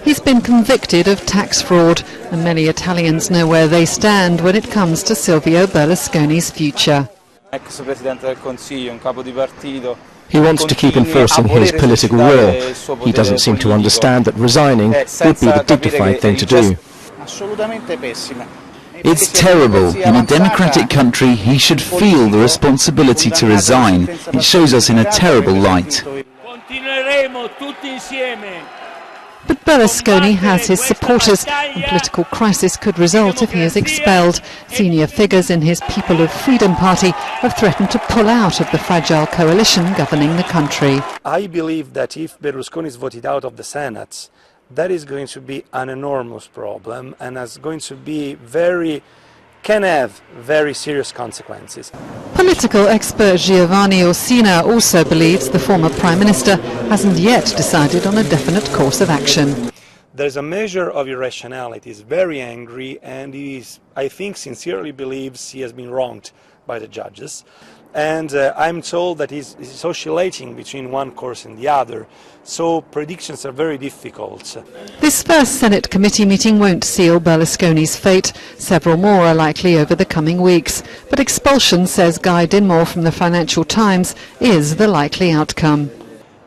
He's been convicted of tax fraud, and many Italians know where they stand when it comes to Silvio Berlusconi's future. He wants to keep enforcing his political will. He doesn't seem to understand that resigning would be the dignified thing to do. It's terrible. In a democratic country, he should feel the responsibility to resign. It shows us in a terrible light. But Berlusconi has his supporters, and political crisis could result if he is expelled. Senior figures in his People of Freedom party have threatened to pull out of the fragile coalition governing the country. I believe that if Berlusconi is voted out of the Senate, that is going to be an enormous problem and is going to be can have very serious consequences. Political expert Giovanni Orsina also believes the former Prime Minister hasn't yet decided on a definite course of action. There's a measure of irrationality. He's very angry and I think, sincerely believes he has been wronged by the judges. And I'm told that he's oscillating between one course and the other, so predictions are very difficult. This first Senate committee meeting won't seal Berlusconi's fate. Several more are likely over the coming weeks. But expulsion, says Guy Dinmore from the Financial Times, is the likely outcome.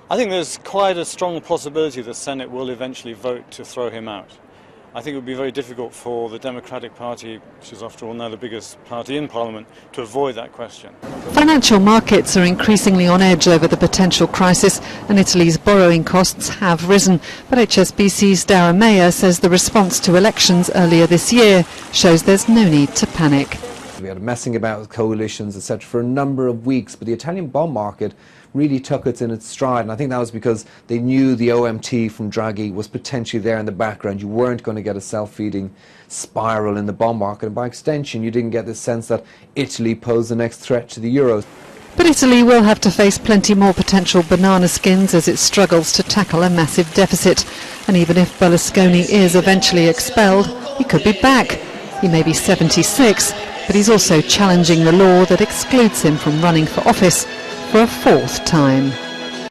I think there's quite a strong possibility the Senate will eventually vote to throw him out. I think it would be very difficult for the Democratic Party, which is after all now the biggest party in Parliament, to avoid that question. Financial markets are increasingly on edge over the potential crisis, and Italy's borrowing costs have risen. But HSBC's Dara Mayer says the response to elections earlier this year shows there's no need to panic. We had messing about with coalitions, etc., for a number of weeks, but the Italian bond market really took it in its stride, and I think that was because they knew the OMT from Draghi was potentially there in the background. You weren't going to get a self-feeding spiral in the bond market, and by extension you didn't get the sense that Italy posed the next threat to the euro. But Italy will have to face plenty more potential banana skins as it struggles to tackle a massive deficit. And even if Berlusconi is eventually expelled, he could be back. He may be 76, but he's also challenging the law that excludes him from running for office for a fourth time.